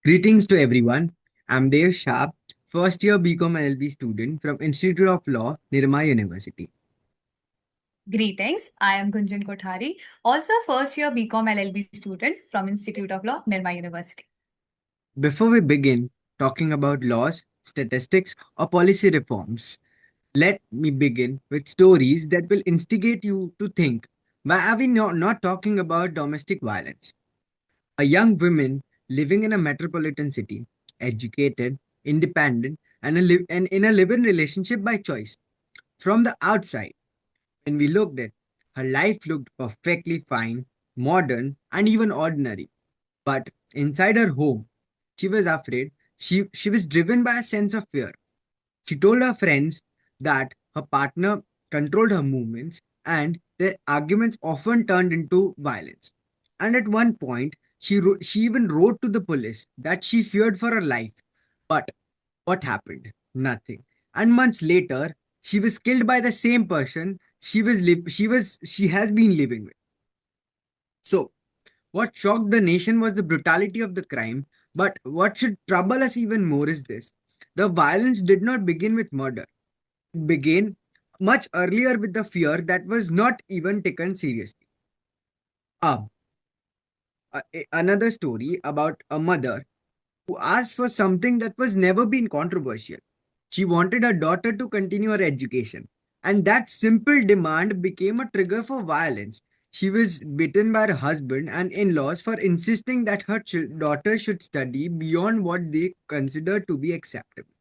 Greetings to everyone. I'm Dev Shah, first year BCom LLB student from Institute of Law, Nirma University. Greetings, I am Gunjan Kothari, also a first year BCom LLB student from Institute of Law, Nirma University. Before we begin talking about laws, statistics, or policy reforms, let me begin with stories that will instigate you to think, why are we not talking about domestic violence? A young woman living in a metropolitan city, educated, independent, and in a live-in relationship by choice. From the outside, when we looked at her life looked perfectly fine, modern, and even ordinary. But inside her home, she was afraid. She was driven by a sense of fear. She told her friends that her partner controlled her movements and their arguments often turned into violence. And at one point, she even wrote to the police that she feared for her life. But what happened? Nothing. And months later, she was killed by the same person she has been living with. So, what shocked the nation was the brutality of the crime, but what should trouble us even more is this. The violence did not begin with murder. It began much earlier with the fear that was not even taken seriously. Ah, another story about a mother who asked for something that was never been controversial. She wanted her daughter to continue her education, and that simple demand became a trigger for violence. She was beaten by her husband and in laws for insisting that her daughter should study beyond what they considered to be acceptable.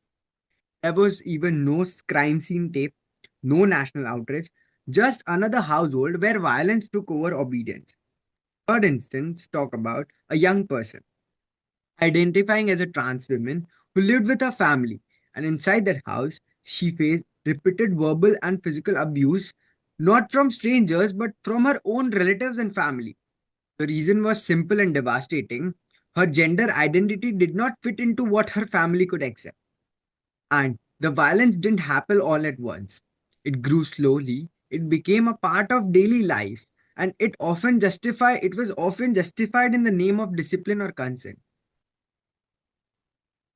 There was even no crime scene tape, no national outrage, just another household where violence took over obedience. Third instance, talk about a young person identifying as a trans woman who lived with her family. And inside that house, she faced repeated verbal and physical abuse, not from strangers, but from her own relatives and family. The reason was simple and devastating. Her gender identity did not fit into what her family could accept. And the violence didn't happen all at once. It grew slowly, it became a part of daily life, and it was often justified in the name of discipline or consent.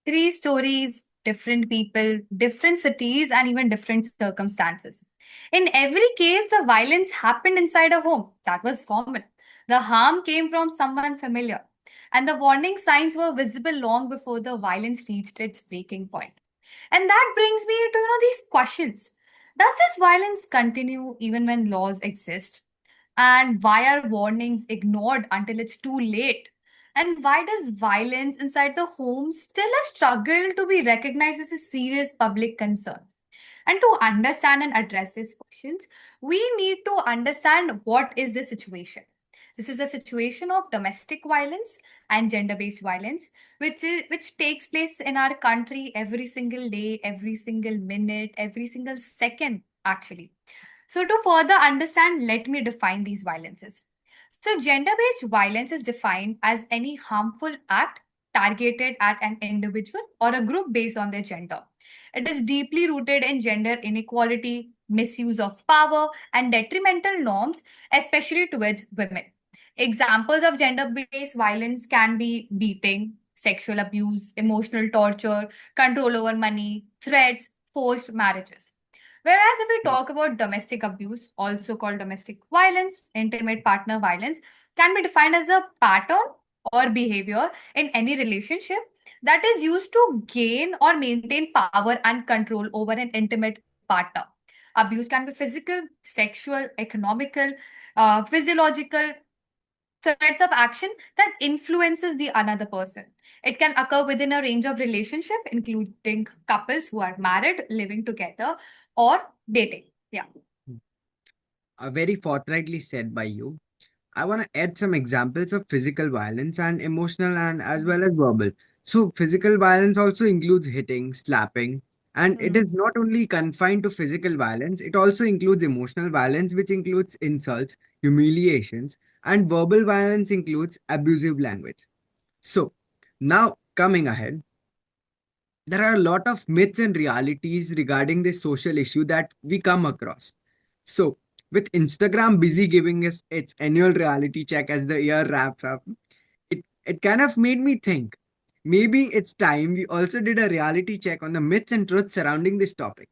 Three stories, different people, different cities, and even different circumstances. In every case, the violence happened inside a home. That was common. The harm came from someone familiar, and the warning signs were visible long before the violence reached its breaking point. And that brings me to these questions. Does this violence continue even when laws exist? And why are warnings ignored until it's too late? And why does violence inside the home still a struggle to be recognized as a serious public concern? And to understand and address these questions, we need to understand what is the situation. This is a situation of domestic violence and gender-based violence, which takes place in our country every single day, every single minute, every single second, actually. So, to further understand, let me define these violences. So, gender based violence is defined as any harmful act targeted at an individual or a group based on their gender. It is deeply rooted in gender inequality, misuse of power, and detrimental norms, especially towards women. Examples of gender based violence can be beating, sexual abuse, emotional torture, control over money, threats, forced marriages. Whereas if we talk about domestic abuse, also called domestic violence, intimate partner violence, can be defined as a pattern or behavior in any relationship that is used to gain or maintain power and control over an intimate partner. Abuse can be physical, sexual, economical, physiological, threats of action that influences the another person. It can occur within a range of relationship, including couples who are married, living together, or dating. Yeah. Very forthrightly said by you. I want to add some examples of physical violence and emotional and as well as verbal. So, physical violence also includes hitting, slapping, and it Hmm. is not only confined to physical violence, it also includes emotional violence, which includes insults, humiliations, and verbal violence includes abusive language. So, now coming ahead, there are a lot of myths and realities regarding this social issue that we come across. So, with Instagram busy giving us its annual reality check as the year wraps up, it kind of made me think, Maybe it's time we also did a reality check on the myths and truths surrounding this topic.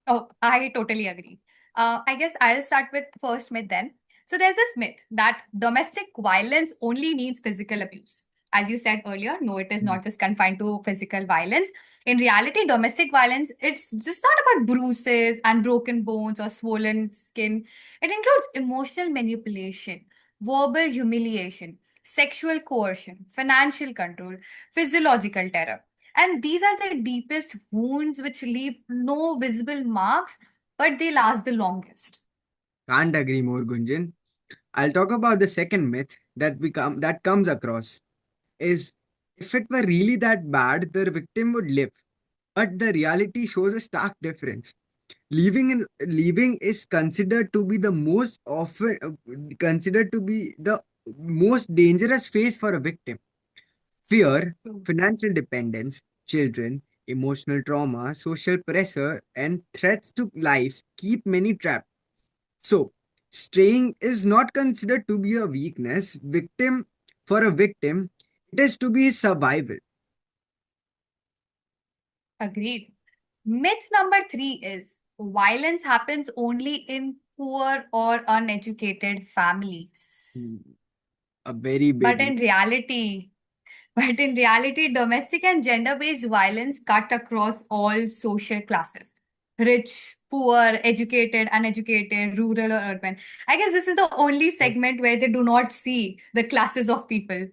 Oh, I totally agree. I guess I'll start with first myth then. So there's this myth that domestic violence only means physical abuse. As you said earlier, no, it is not just confined to physical violence. In reality, domestic violence, it's just not about bruises and broken bones or swollen skin. It includes emotional manipulation, verbal humiliation, sexual coercion, financial control, physiological terror. And these are the deepest wounds which leave no visible marks, but they last the longest. Can't agree more, Gunjan. I'll talk about the second myth that comes across is if it were really that bad, the victim would live. But the reality shows a stark difference. Leaving is considered to be the most often considered to be the most dangerous phase for a victim. Fear, True. financial dependence, children, emotional trauma, social pressure, and threats to life keep many trapped. So, straying is not considered to be a weakness. For a victim, it is to be survival. Agreed. Myth number three is violence happens only in poor or uneducated families. Hmm, a very But big. in reality, But in reality, domestic and gender based violence cut across all social classes: rich, poor, educated, uneducated, rural, or urban. I guess this is the only segment where they do not see the classes of people.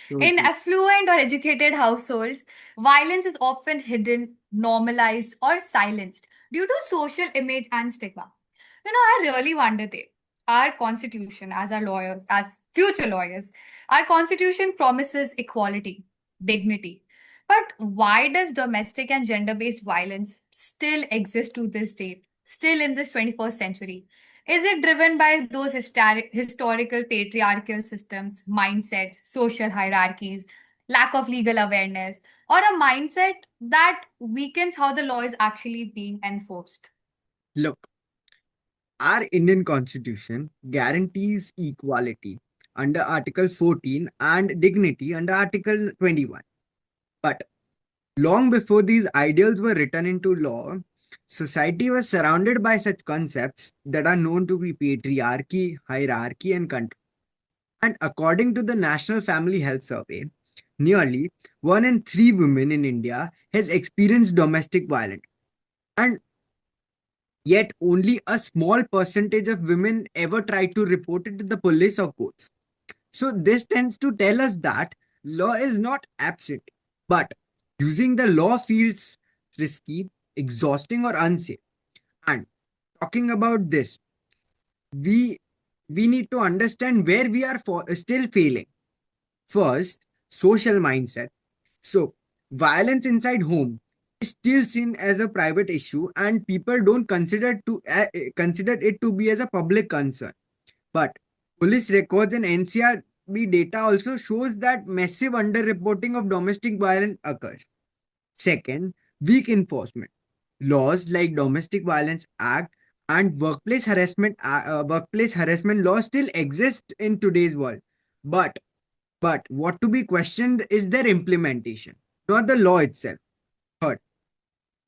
So In true. affluent or educated households, violence is often hidden, normalized, or silenced due to social image and stigma. I really wonder our constitution, as our lawyers, as future lawyers, our constitution promises equality, dignity. But why does domestic and gender based violence still exist to this day, still in this 21st century? Is it driven by those historical patriarchal systems, mindsets, social hierarchies, lack of legal awareness, or a mindset that weakens how the law is actually being enforced? Look, our Indian constitution guarantees equality under Article 14 and dignity under Article 21. But long before these ideals were written into law, society was surrounded by such concepts that are known to be patriarchy, hierarchy, and control. And according to the National Family Health Survey, nearly 1 in 3 women in India has experienced domestic violence. And yet, only a small percentage of women ever try to report it to the police or courts. So, this tends to tell us that law is not absent, but using the law feels risky, exhausting, or unsafe. And talking about this, we we need to understand where we are still failing. First, social mindset. So, violence inside home is still seen as a private issue, and people don't consider it to be as a public concern. But police records and NCRB data also shows that massive underreporting of domestic violence occurs. Second, weak enforcement. Laws like Domestic Violence Act and workplace harassment laws still exist in today's world. But what to be questioned is their implementation, not the law itself. Third,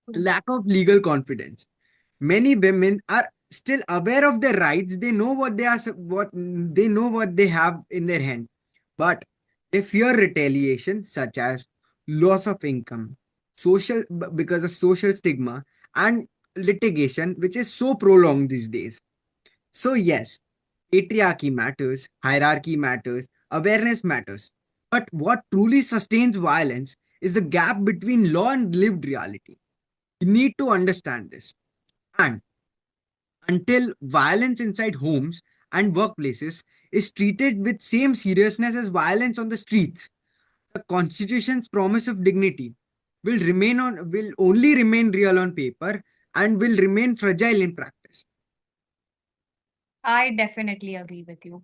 lack of legal confidence. Many women are still aware of their rights. They know what they have in their hand, but they fear retaliation, such as loss of income, because of social stigma and litigation, which is so prolonged these days. So yes, patriarchy matters, hierarchy matters, awareness matters. But what truly sustains violence is the gap between law and lived reality. You need to understand this. And until violence inside homes and workplaces is treated with same seriousness as violence on the streets, the constitution's promise of dignity will only remain real on paper and will remain fragile in practice. I definitely agree with you.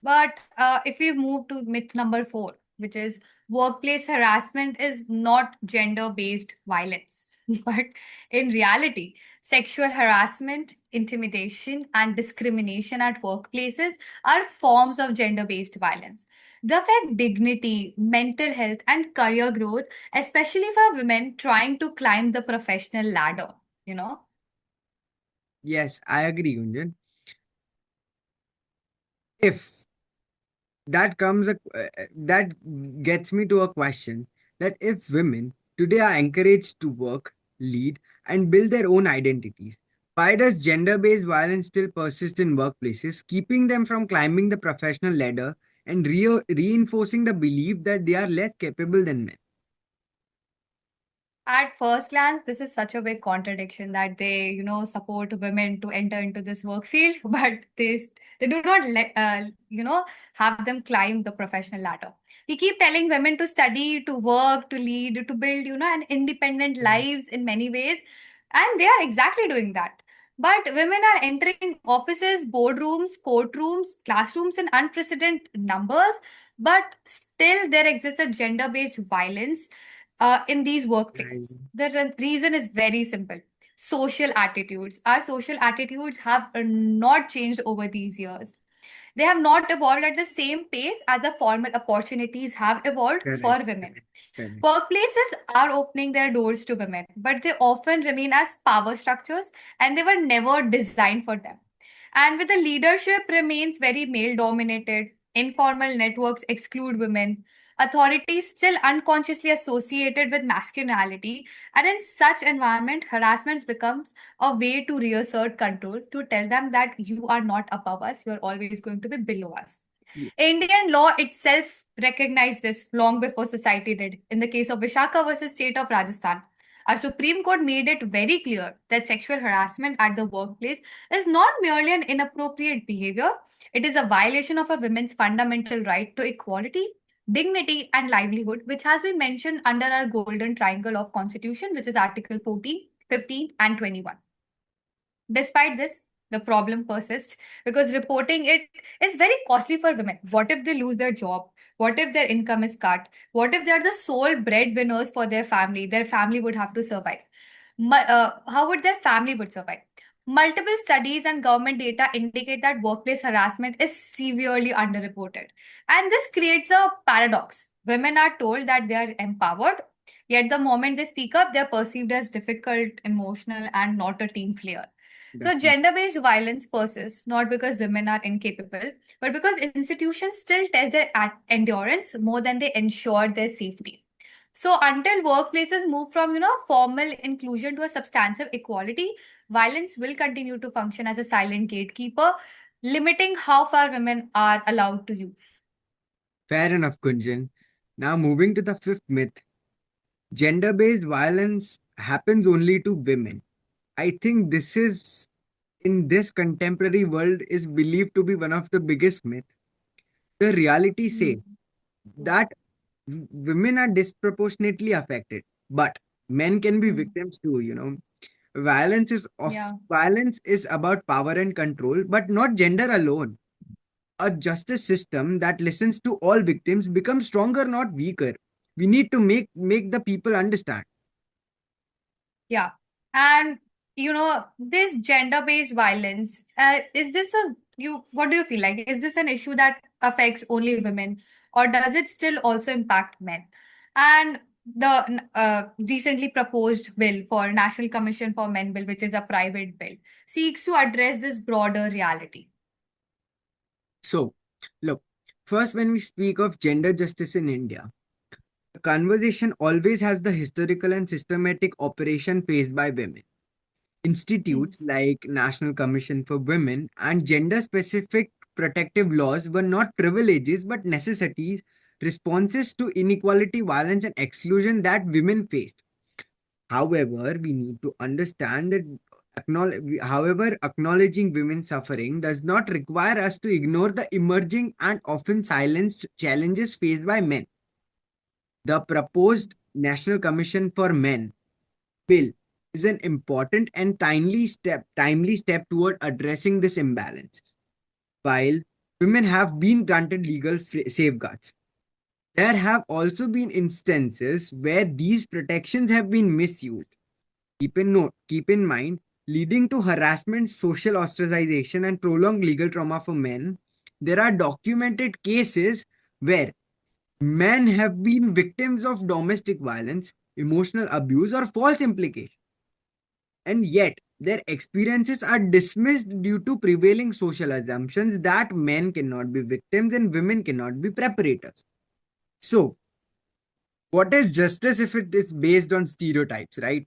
But if we move to myth number four, which is workplace harassment is not gender based violence. But in reality, sexual harassment, intimidation, and discrimination at workplaces are forms of gender based violence. They affect dignity, mental health, and career growth, especially for women trying to climb the professional ladder. You know? Yes, I agree, Gunjan. If that comes that gets me to a question, that if women today are encouraged to work, lead, and build their own identities, why does gender-based violence still persist in workplaces, keeping them from climbing the professional ladder and reinforcing the belief that they are less capable than men? At first glance, this is such a big contradiction that they, support women to enter into this work field, but they do not let, have them climb the professional ladder. We keep telling women to study, to work, to lead, to build, an independent Mm. lives in many ways, and they are exactly doing that. But women are entering offices, boardrooms, courtrooms, classrooms in unprecedented numbers, but still there exists a gender-based violence in these Right. workplaces. The reason is very simple. Social attitudes. Our social attitudes have not changed over these years. They have not evolved at the same pace as the formal opportunities have evolved for Correct. women. Correct. Correct. Workplaces are opening their doors to women, but they often remain as power structures and they were never designed for them. And with the leadership remains very male dominated, informal networks exclude women, authorities still unconsciously associated with masculinity, and in such environment, harassment becomes a way to reassert control, to tell them that you are not above us, you are always going to be below us. Ye- Indian law itself recognized this long before society did. In the case of Vishaka versus State of Rajasthan, our Supreme Court made it very clear that sexual harassment at the workplace is not merely an inappropriate behavior, it is a violation of a woman's fundamental right to equality, dignity, and livelihood, which has been mentioned under our golden triangle of Constitution, which is Article 14, 15, and 21. Despite this, the problem persists because reporting it is very costly for women. What if they lose their job? What if their income is cut? What if they're the sole breadwinners for their family? Their family would have to survive. How would their family would survive? Multiple studies and government data indicate that workplace harassment is severely underreported. And this creates a paradox. Women are told that they are empowered, yet the moment they speak up, they're perceived as difficult, emotional, and not a team player. So, Definitely. gender based violence persists not because women are incapable, but because institutions still test their endurance more than they ensure their safety. So, until workplaces move from formal inclusion to a substantive equality, violence will continue to function as a silent gatekeeper, limiting how far women are allowed to use. Fair enough, Kunjan. Now moving to the fifth myth, gender-based violence happens only to women. I think this is, in this contemporary world, is believed to be one of the biggest myths. The reality says that women are disproportionately affected, but men can be Hmm. victims too. Yeah. Violence is about power and control, but not gender alone. A justice system that listens to all victims becomes stronger, not weaker. We need to make the people understand. Yeah. And this gender-based violence, is this what do you feel like? Is this an issue that affects only women, or does it still also impact men? And the recently proposed bill for National Commission for Men Bill, which is a private bill, seeks to address this broader reality. So, look, first, when we speak of gender justice in India, the conversation always has the historical and systematic operation faced by women. Hmm. Institutes like National Commission for Women and gender specific protective laws were not privileges but necessities, responses to inequality, violence, and exclusion that women faced. However, we need to understand that acknowledging women's suffering does not require us to ignore the emerging and often silenced challenges faced by men. The proposed National Commission for Men bill is an important and timely step toward addressing this imbalance. While women have been granted legal safeguards, there have also been instances where these protections have been misused. Keep in mind, leading to harassment, social ostracization, and prolonged legal trauma for men. There are documented cases where men have been victims of domestic violence, emotional abuse, or false implication, and yet their experiences are dismissed due to prevailing social assumptions that men cannot be victims and women cannot be preparators. So, what is justice if it is based on stereotypes, right?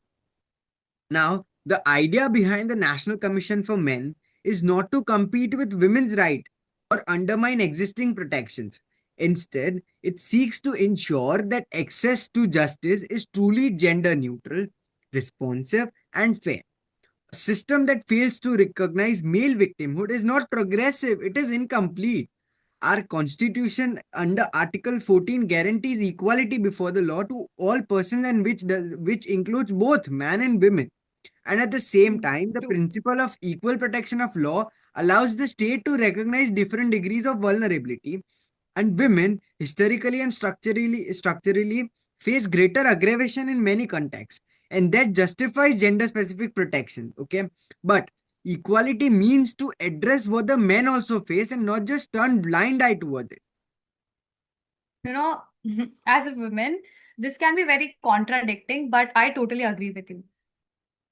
Now, the idea behind the National Commission for Men is not to compete with women's rights or undermine existing protections. Instead, it seeks to ensure that access to justice is truly gender neutral, responsive, and fair. A system that fails to recognize male victimhood is not progressive, it is incomplete. Our constitution under Article 14 guarantees equality before the law to all persons, and which includes both men and women. And at the same Mm, time, the true. principle of equal protection of law allows the state to recognize different degrees of vulnerability, and women historically and structurally face greater aggravation in many contexts, and that justifies gender specific protection. Okay, but equality means to address what the men also face and not just turn blind eye towards it. You know, as a woman, this can be very contradicting, but I totally agree with you.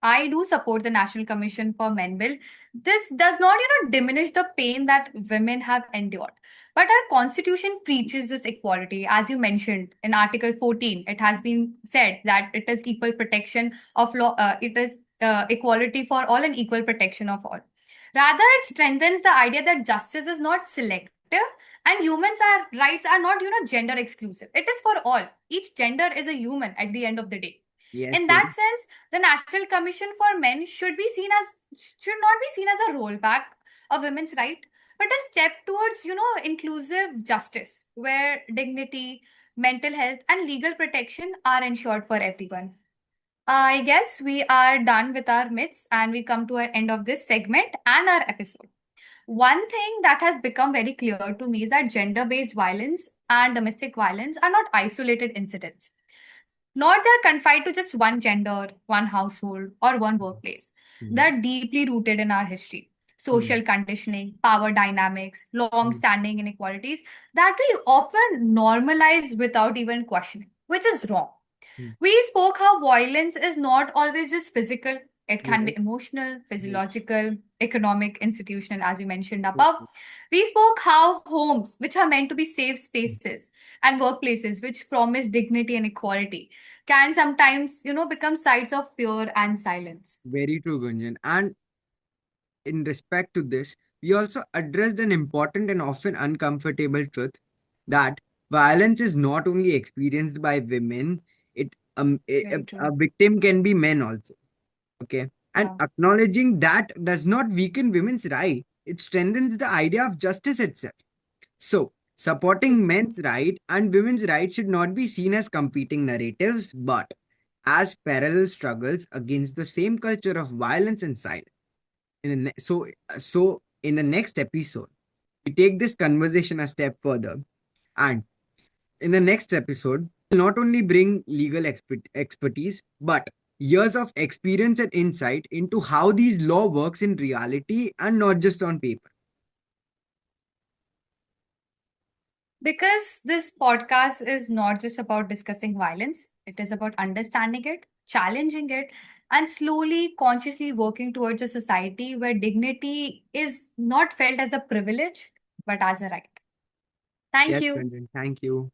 I do support the National Commission for Men Bill. This does not, diminish the pain that women have endured. But our constitution preaches this equality. As you mentioned in Article 14, it has been said that it is equal protection of law, it is equality for all and equal protection of all. Rather, it strengthens the idea that justice is not selective and rights are not, gender exclusive. It is for all. Each gender is a human at the end of the day. Yes, In that very, sense, the National Commission for Men should not be seen as a rollback of women's right, but a step towards, inclusive justice, where dignity, mental health, and legal protection are ensured for everyone. I guess we are done with our myths and we come to our end of this segment and our episode. One thing that has become very clear to me is that gender based violence and domestic violence are not isolated incidents, not they're confined to just one gender, one household, or one workplace. mm, They're deeply rooted in our history, mm, social conditioning, power dynamics, long mm, standing inequalities that we often normalize without even questioning, which is wrong. mm. We spoke how violence is not always just physical, it can Yes, be emotional, yes, physiological, economic, institutional, as we mentioned yes, above. We spoke how homes, which are meant to be safe yes. spaces, and workplaces, which promise dignity and equality, can sometimes, become sites of fear and silence. Very true, Gunjan. And in respect to this, we also addressed an important and often uncomfortable truth that violence is not only experienced by women, Very a true. victim can be men also. Okay. And Yeah. acknowledging that does not weaken women's right, it strengthens the idea of justice itself. So, True. supporting men's right and women's right should not be seen as competing narratives, but as parallel struggles against the same culture of violence and silence. So in the next episode, we take this conversation a step further, and in the next episode, we'll not only bring legal expertise but years of experience and insight into how these law works in reality and not just on paper. Because this podcast is not just about discussing violence, it is about understanding it, challenging it, and slowly, consciously working towards a society where dignity is not felt as a privilege, but as a right. Thank Yes, you. Ranjan, thank you.